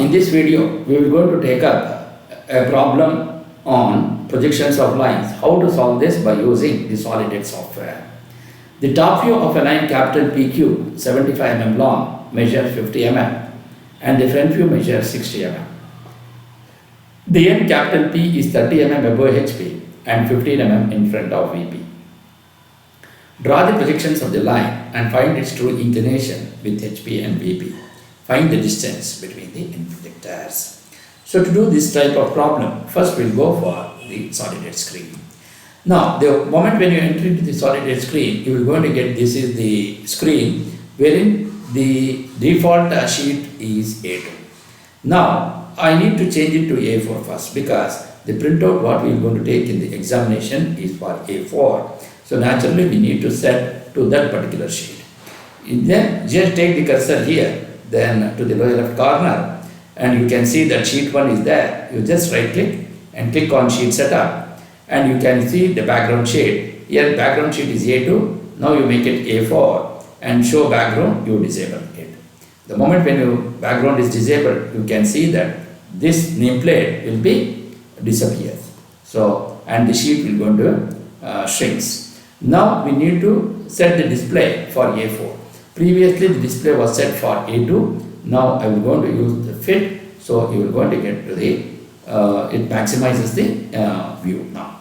in this video, we will going to take up a problem on projections of lines. How to solve this by using the SolidEdge software. The top view of a line capital PQ, 75 mm long, measures 50 mm, and the front view measures 60 mm. The end capital P is 30 mm above HP and 15 mm in front of VP. Draw the projections of the line and find its true inclination with HP and VP. Find the distance between the end projectors. So to do this type of problem, first we'll go for the SolidEdge screen. Now, the moment when you enter into the SolidEdge screen, you will going to get this is the screen wherein the default sheet is A2. Now, I need to change it to A4 first because the printout what we are going to take in the examination is for A4. So naturally we need to set to that particular sheet. Then just take the cursor here, then to the lower left corner, and you can see that sheet 1 is there. You just right click and click on sheet setup, and you can see the background sheet. Here background sheet is A2, now you make it A4 and show background, you disable it. The moment when your background is disabled, you can see that this nameplate will be disappear. So, and the sheet will go to shrinks. Now we need to set the display for A4. Previously the display was set for A2. Now I will going to use the fit. So you will going to get to the, it maximizes the view now.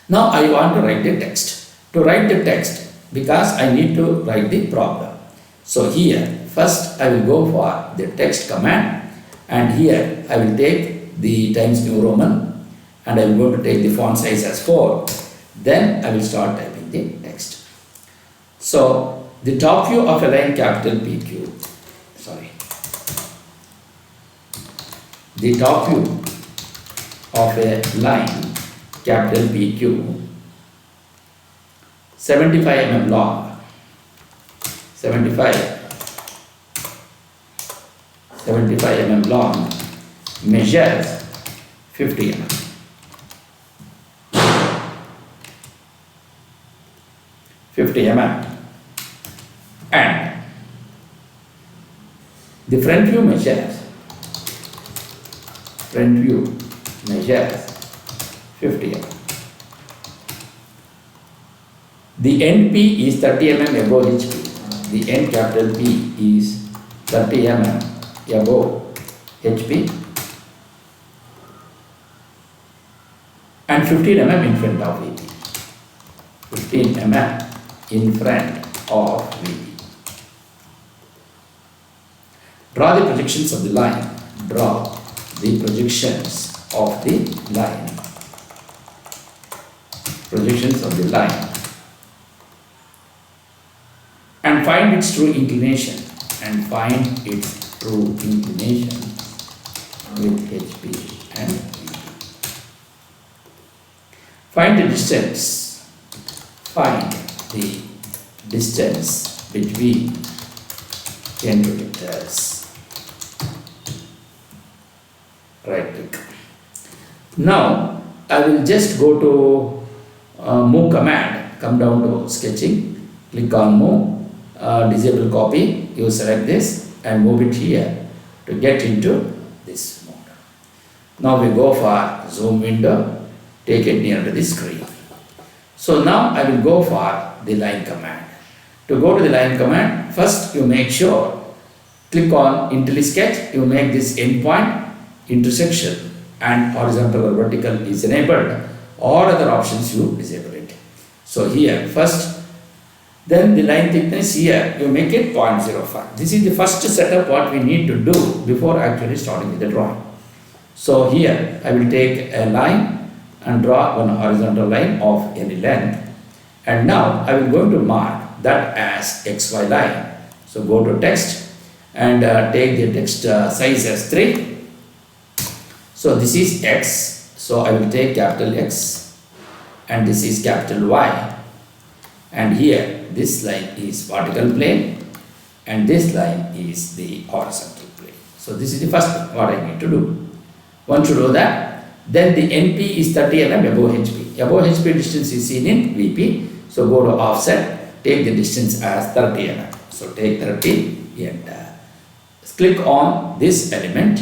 Now I want to write the text. To write the text, because I need to write the problem. So here, first I will go for the text command, and here I will take the Times New Roman, and I will go to take the font size as 4. Then I will start typing the text. So the top view of a line capital PQ, the top view of a line capital PQ, 75 mm long, 75 mm long, measures 50 mm. 50 mm, and the front view measures 50 mm. The end P is 30 mm above HP. The end capital P is 30 mm above HP and 15 mm in front of VP. 15 mm in front of VP. Draw the projections of the line. Draw the projections of the line. Projections of the line. And find its true inclination. And find its true inclination with HP and VP. Find the distance. Find the distance between end projectors. Right click. Now I will just go to move command, come down to sketching, click on move, disable copy, you select this and move it here to get into this mode. Now we go for zoom window, take it near to the screen. So now I will go for the line command. To go to the line command, first you make sure, click on IntelliSketch, you make this endpoint, intersection and horizontal or vertical is enabled. All other options you disable it. So here first, then the line thickness here you make it 0.05. This is the first setup what we need to do before actually starting with the drawing. So here I will take a line and draw one horizontal line of any length. And now I will going to mark that as XY line. So go to text and take the text size as 3. So this is X. So I will take capital X and this is capital Y. And here this line is vertical plane and this line is the horizontal plane. So this is the first thing what I need to do. Once you do that, then the NP is 30 mm above HP. Above HP distance is seen in VP. So go to offset, take the distance as 30 mm. So take 30 and click on this element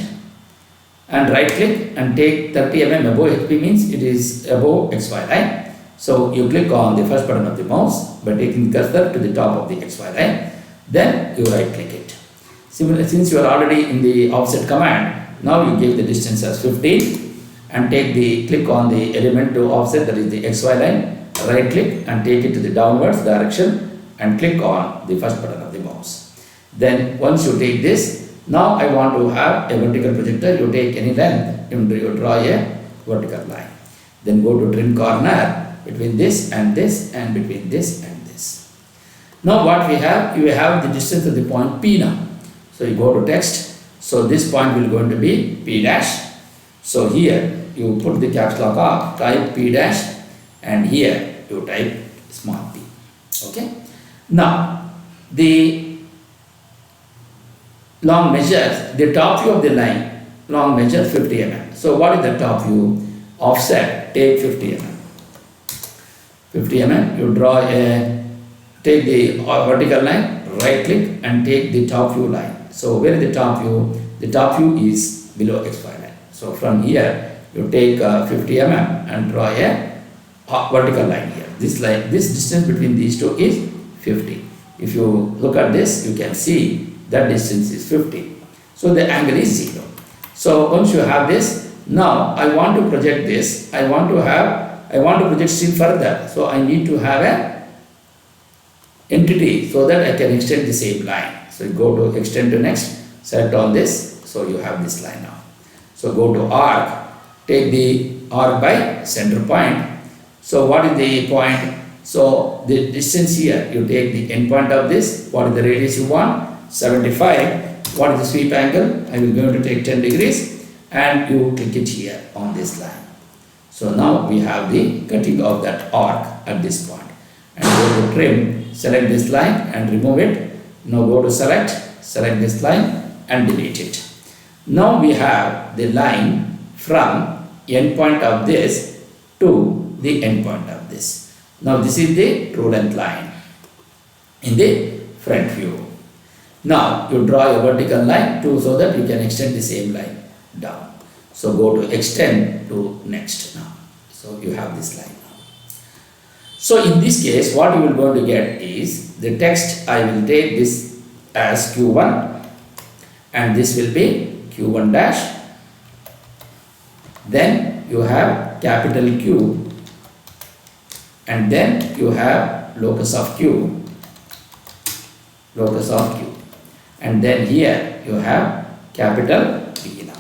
and right click and take 30 mm above HP, means it is above XY line. So you click on the first button of the mouse by taking the cursor to the top of the XY line, then you right click it. Similarly, since you are already in the offset command, now you give the distance as 15 and click on the element to offset, that is the XY line, right click and take it to the downwards direction and click on the first button of the mouse. Then once you take this, now I want to have a vertical projector. You take any length, you draw a vertical line. Then go to trim corner between this and this and between this and this. Now what we have, you have the distance of the point P now. So you go to text. So this point will going to be P dash. So here you put the caps lock off, type P dash, and here you type small p. Okay. Now the long measures, the top view of the line, long measure 50 mm. So what is the top view? Offset, take 50 mm. 50 mm, you draw take the vertical line, right click and take the top view line. So where is the top view? The top view is below XY line. So from here, you take 50 mm and draw a vertical line here. This line, this distance between these two is 50. If you look at this, you can see that distance is 50. So the angle is 0. So once you have this, now I want to project this. I want to project still further. So I need to have a entity so that I can extend the same line. So you go to extend to next, select on this. So you have this line now. So go to arc, take the arc by center point. So what is the point? So the distance here, you take the end point of this. What is the radius you want? 75. What is the sweep angle? I will going to take 10 degrees and you click it here on this line. So now we have the cutting of that arc at this point. And go to trim, select this line and remove it. Now go to select this line and delete it. Now we have the line from end point of this to the end point of this. Now this is the true length line in the front view. Now you draw a vertical line too so that you can extend the same line down. So go to extend to next now. So you have this line now. So in this case, what you will going to get is the text. I will take this as Q1 and this will be Q1 dash. Then you have capital Q and then you have locus of Q, and then here you have capital P now.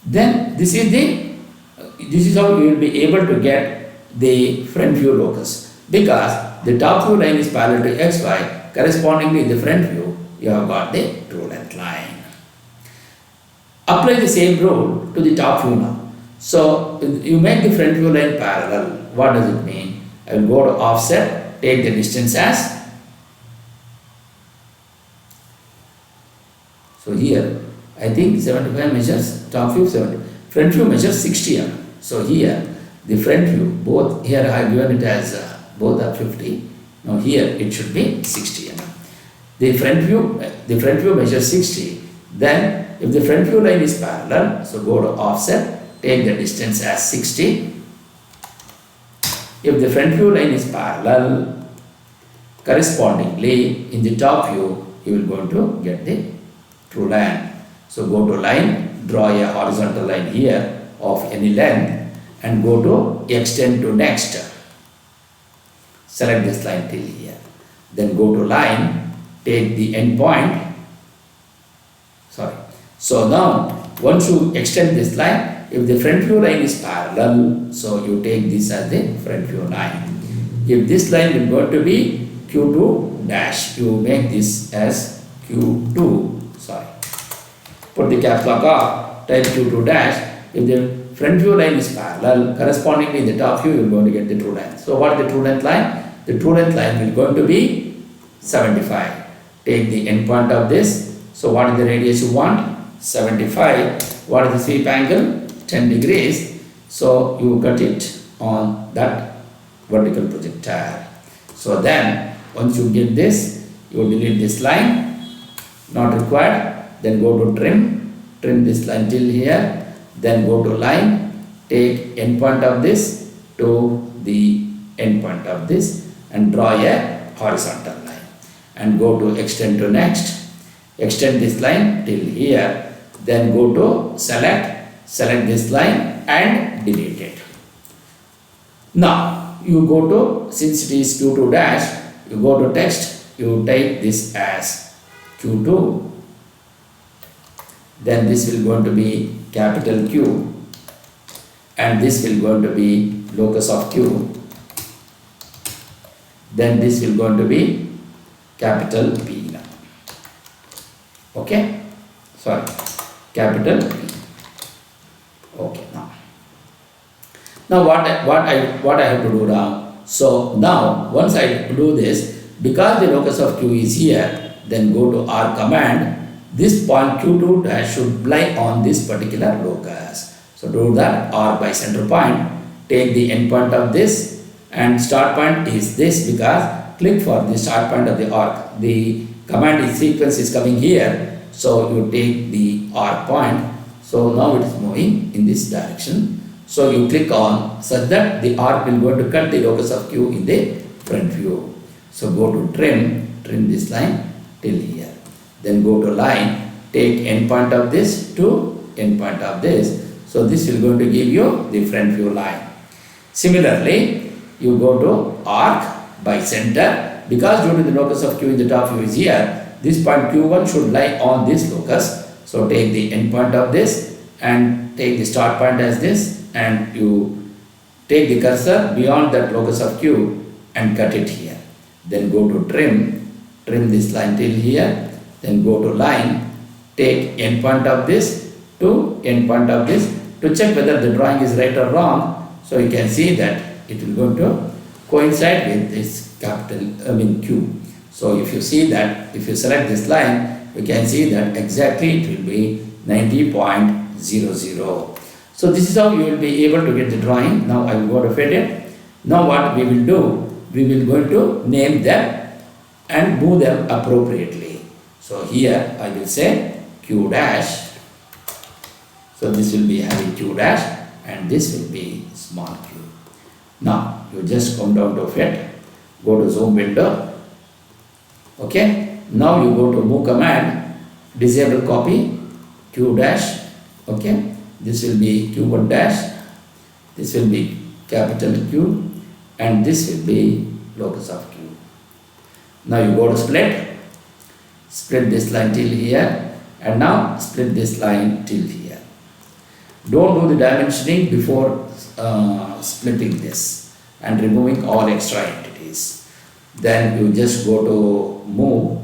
Then this is how you will be able to get the front view locus, because the top view line is parallel to XY. Correspondingly in the front view you have got the true length line. Apply the same rule to the top view now. So you make the front view line parallel. What does it mean? I will go to offset, take the distance as. So here I think 75 measures, top view 70, front view measures 60 mm. So here the front view, both here I have given it as both are 50. Now here it should be 60 mm. The front view measures 60. Then if the front view line is parallel, so go to offset, take the distance as 60. If the front view line is parallel, correspondingly in the top view you will going to get the true line. So go to line, draw a horizontal line here of any length and go to extend to next. Select this line till here. Then go to line, take the end point. So now once you extend this line, if the front view line is parallel, so you take this as the front view line. If this line is going to be Q2 dash, you make this as Q2. Put the caps lock off, type Q2 dash. If the front view line is parallel, correspondingly in the top view you are going to get the true length. So what is the true length line? The true length line will going to be 75. Take the end point of this. So what is the radius you want? 75. What is the sweep angle? 10 degrees. So you cut it on that vertical projectile. So then once you get this, you delete this line not required. Then go to trim this line till here, then go to line, take end point of this to the end point of this and draw a horizontal line, and go to extend to next, extend this line till here, then go to select this line and delete it. Now you go to, since it is Q2 dash, you go to text, you type this as Q2, then this will going to be capital Q, and this will going to be locus of Q, then this will going to be capital P now. Okay, sorry, capital P. Okay, now what I have to do now? So now once I do this, because the locus of Q is here, then go to R command. This point Q2 dash should lie on this particular locus. So do that, R by center point, take the end point of this, and start point is this, because click for the start point of the arc. The command is sequence is coming here, so you take the R point. So now it is moving in this direction. So you click on such that the arc will go to cut the locus of Q in the front view. So go to trim this line till here. Then go to line, take end point of this to end point of this. So this will going to give you the front view line. Similarly, you go to arc by center, because due to the locus of Q in the top view is here, this point Q1 should lie on this locus. So take the end point of this and take the start point as this, and you take the cursor beyond that locus of Q and cut it here. Then go to trim this line till here, then go to line, take end point of this to end point of this to check whether the drawing is right or wrong. So you can see that it will going to coincide with this Q. So if you see that, if you select this line, you can see that exactly it will be 90.00. So this is how you will be able to get the drawing. Now I will go to fit it. Now what we will do, we will going to name them and move them appropriately. So here I will say Q dash. So this will be having Q dash and this will be small q. Now you just come down to fit, go to zoom window. Okay. Now you go to move command, disable copy, Q dash. Okay. This will be Q1 dash. This will be capital Q and this will be locus of Q. Now you go to split this line till here, and now split this line till here. Don't do the dimensioning before splitting this and removing all extra entities. Then you just go to move,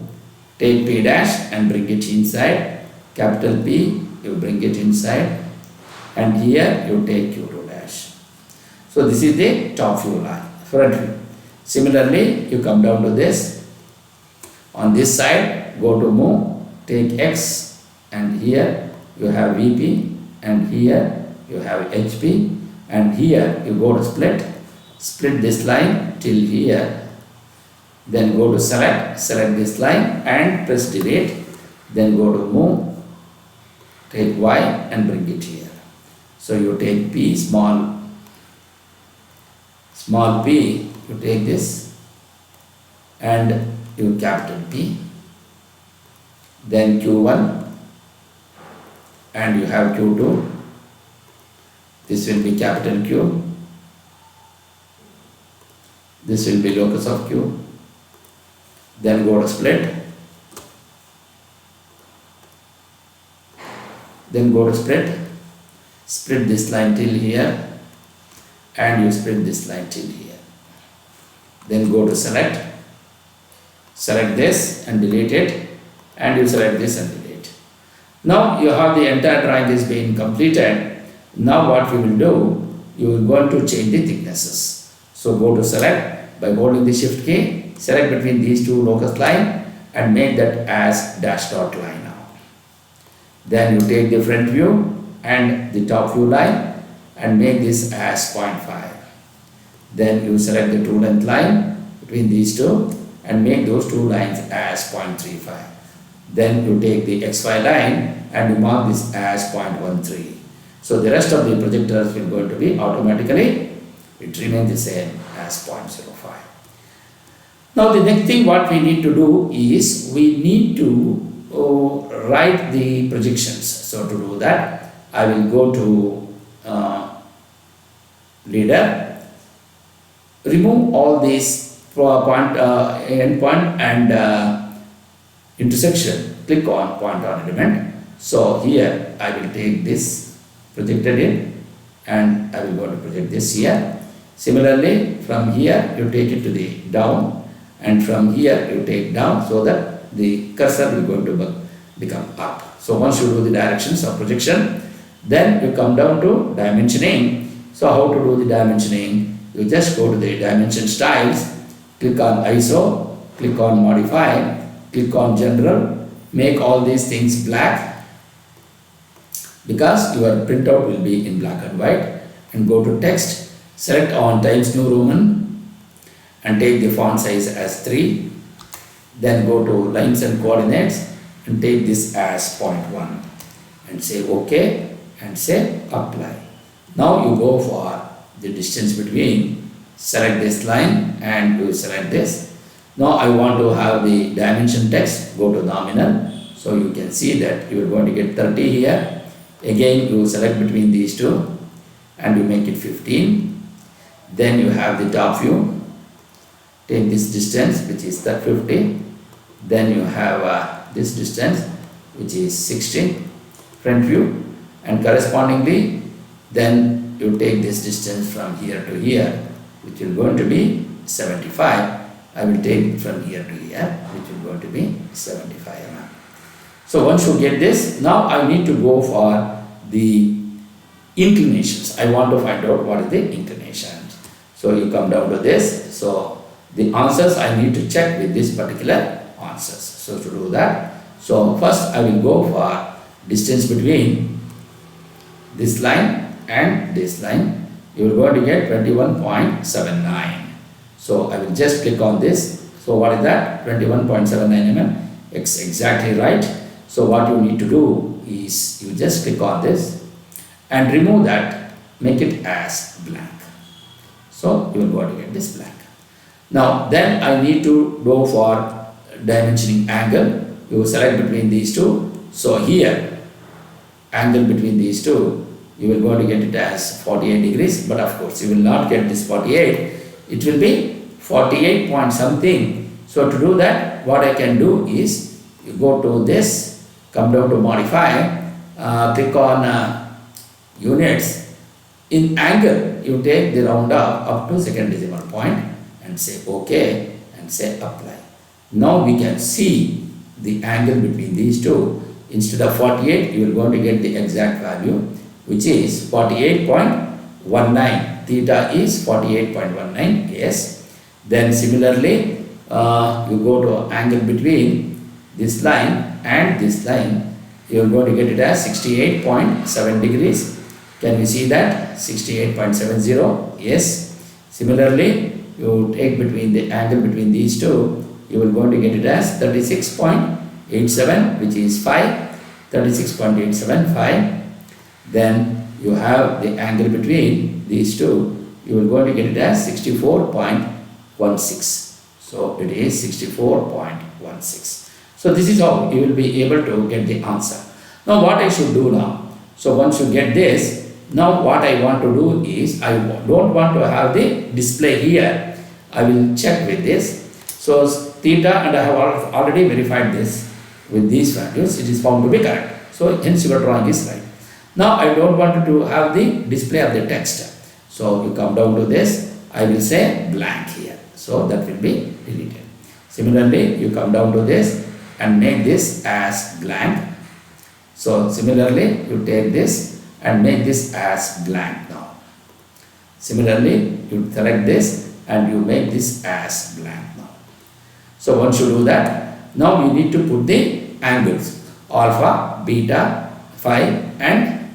take P dash and bring it inside, capital P, you bring it inside, and here you take Q2 dash. So this is the top view line, front view. Similarly, you come down to this. On this side, go to move, take X, and here you have VP, and here you have HP, and here you go to split this line till here. Then go to select this line and press delete. Then go to move, take Y and bring it here. So you take P, small p, you take this and you capital P, then Q1 and you have Q2, this will be capital Q, this will be locus of Q, then go to split, then go to split this line till here and you split this line till here. Then go to select this and delete it, and you select this and delete. Now you have the entire drawing is being completed. Now what we will do, you will go to change the thicknesses. So go to select by holding the shift key, select between these two locus line and make that as dash dot line now. Then you take the front view and the top view line and make this as 0.5. Then you select the true length line between these two and make those two lines as 0.35. Then you take the XY line and you mark this as 0.13. So the rest of the projectors will going to be automatically, it remains the same as 0.05. Now the next thing what we need to do is we need to write the projections. So to do that, I will go to leader, remove all these endpoint and intersection, click on point on element. So here I will take this projected in and I will go to project this here. Similarly, from here you take it to the down, and from here you take down, so that the cursor will going to become up. So once you do the directions of projection, then you come down to dimensioning. So how to do the dimensioning? You just go to the dimension styles, click on ISO, click on modify, click on general, make all these things black because your printout will be in black and white, and go to text, select on Times New Roman and take the font size as 3, then go to lines and coordinates and take this as 0.1 and say OK and say apply. Now you go for the distance between, select this line and you select this. Now I want to have the dimension text, go to nominal. So you can see that you are going to get 30 here. Again you select between these two and you make it 15. Then you have the top view, take this distance which is that 50. Then you have this distance which is 60, front view, and correspondingly then you take this distance from here to here, which will going to be 75. I will take it from here to here, which will going to be 75 mm. So once you get this, now I need to go for the inclinations. I want to find out what is the inclinations. So you come down to this. So the answers I need to check with this particular answers. So to do that, so first I will go for distance between this line and this line. You will going to get 21.79. So I will just click on this. So what is that? 21.79 mm. It's exactly right. So what you need to do is you just click on this and remove that, make it as blank. So you will going to get this blank. Now then I need to go for dimensioning angle. You select between these two. So here angle between these two, you will going to get it as 48 degrees, but of course you will not get this 48. It will be 48 point something. So to do that, what I can do is you go to this, come down to modify, click on units. In angle, you take the round up to second decimal point and say OK and say apply. Now we can see the angle between these two. Instead of 48, you are going to get the exact value, which is 48.19. Theta is 48.19, yes. Then similarly, you go to angle between this line and this line, you are going to get it as 68.7 degrees. Can we see that? 68.70, yes. Similarly, you take between the angle between these two, you will going to get it as 36.87, which is 5, 36.875. Then you have the angle between these two, you will going to get it as 64.16. So it is 64.16. So this is how you will be able to get the answer. Now what I should do now? So once you get this, now what I want to do is I don't want to have the display here. I will check with this. So theta, and I have already verified this with these values, it is found to be correct. So hence your drawing is right. Now I don't want to have the display of the text. So you come down to this, I will say blank here. So that will be deleted. Similarly, you come down to this and make this as blank. So similarly, you take this and make this as blank now. Similarly, you select this and you make this as blank now. So once you do that, now you need to put the angles alpha, beta, phi and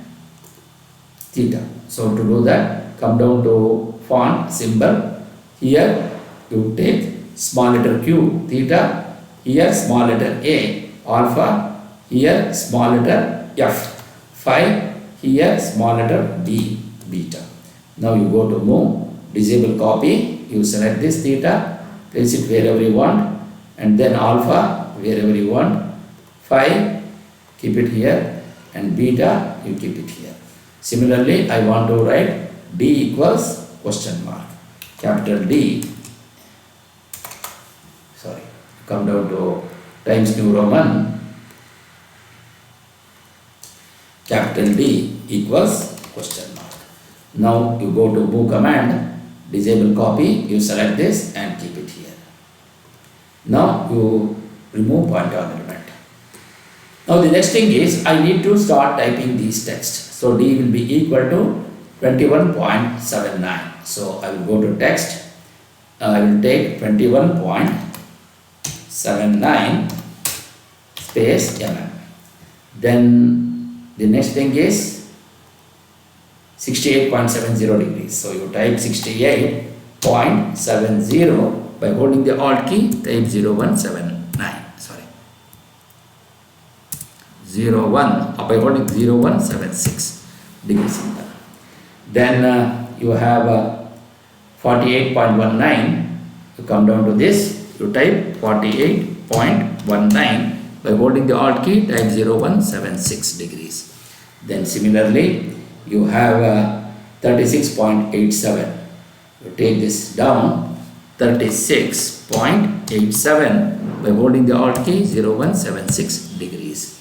theta. So to do that, come down to font symbol. Here you take small letter q, theta. Here small letter a, alpha, here small letter f, phi, here small letter b, beta. Now you go to move, disable copy, you select this theta, place it wherever you want, and then alpha wherever you want, phi keep it here, and beta you keep it here. Similarly, I want to write d equals question mark, capital D, sorry, come down to Times New Roman, capital D equals question mark. Now you go to move command, disable copy, you select this and keep it here. Now you remove pointer element. Now the next thing is I need to start typing these text. So D will be equal to 21.79. So I will go to text. I will take 21.79 space mm. Then the next thing is 68.70 degrees. So you type 68.70 by holding the Alt key, type 0179. Sorry. 01 by holding 0176 degrees. Then you have 48.19. You come down to this, you type 48.19 by holding the Alt key, type 0176 degrees. Then similarly, you have 36.87. You take this down, 36.87 by holding the Alt key, 0176 degrees.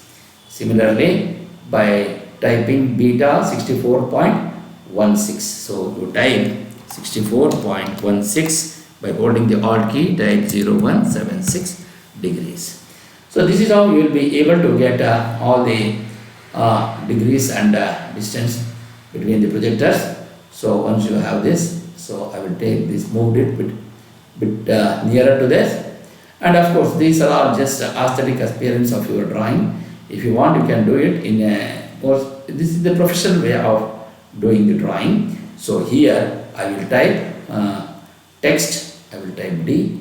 Similarly, by typing beta 64.16. So you type 64.16 by holding the Alt key, type 0176 degrees. So this is how you will be able to get all the degrees and distance between the projectors. So once you have this, so I will take this, moved it bit nearer to this, and of course these are all just aesthetic appearance of your drawing. If you want, you can do it in a more, this is the professional way of doing the drawing. So here I will type text, I will type D,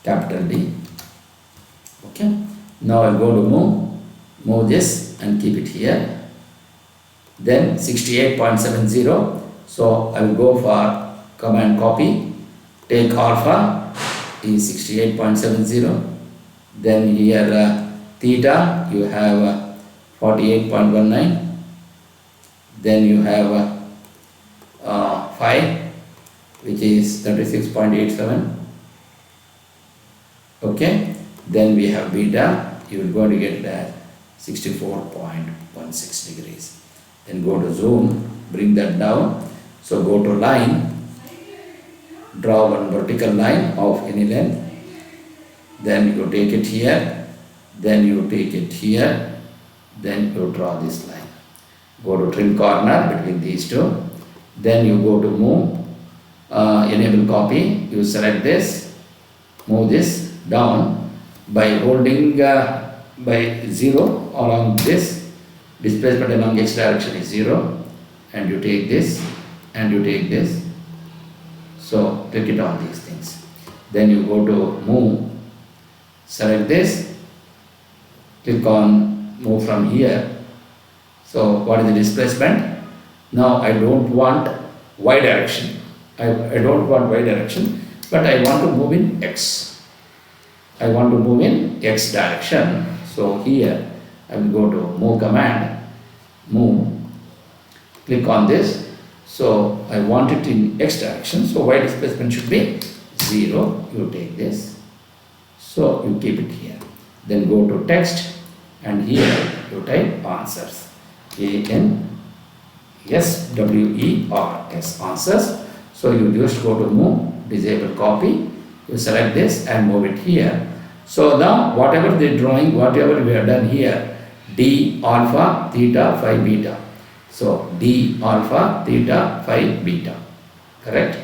capital D. Okay. Now I will go to move this and keep it here. Then 68.70. So I will go for command copy, take alpha is 68.70. Then here theta you have 48.19. Then you have phi, which is 36.87. Okay. Then we have beta, you will go to get that 64.16 degrees. Then go to zoom, bring that down. So go to line, draw one vertical line of any length. Then you take it here, then you take it here, then you draw this line. Go to trim corner between these two. Then you go to move, enable copy, you select this, move this down by holding by 0 along this, displacement along x direction is 0, and you take this and you take this. So click it on these things. Then you go to move, select this, click on move from here. So what is the displacement? Now I don't want y direction. I don't want y direction, but I want to move in x. I want to move in x direction. So here I will go to move command, move, click on this. So I want it in x direction. So y displacement should be 0. You take this. So you keep it here. Then go to text and here you type answers. ANSWERS, answers. So you just go to move, disable copy, you select this and move it here. So now whatever the drawing, whatever we have done here, D alpha, theta, phi, beta. So D alpha, theta, phi, beta. Correct?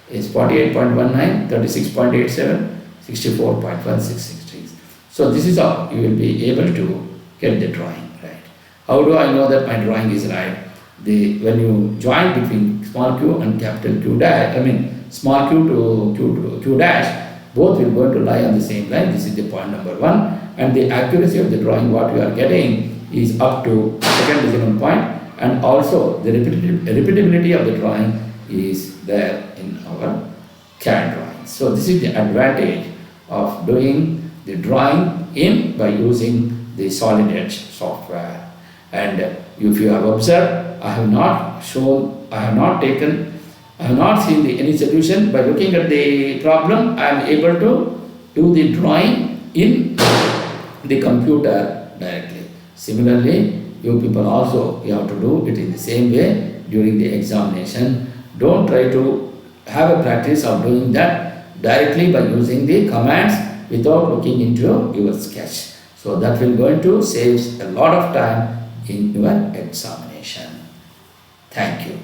Is 48.19, 36.87, 64.166 degrees. So this is how you will be able to get the drawing right. How do I know that my drawing is right? When you join between small q and capital Q dash, small q to Q dash, both will going to lie on the same line. This is the point number one. And the accuracy of the drawing what you are getting is up to second decimal point, and also the repeatability of the drawing is there in our CAD drawing. So this is the advantage of doing the drawing in by using the solid edge software. And if you have observed, I have not seen any solution. By looking at the problem, I am able to do the drawing in the computer directly. Similarly, you people also, you have to do it in the same way during the examination. Don't try to have a practice of doing that directly by using the commands without looking into your sketch. So that will going to save a lot of time in your examination. Thank you.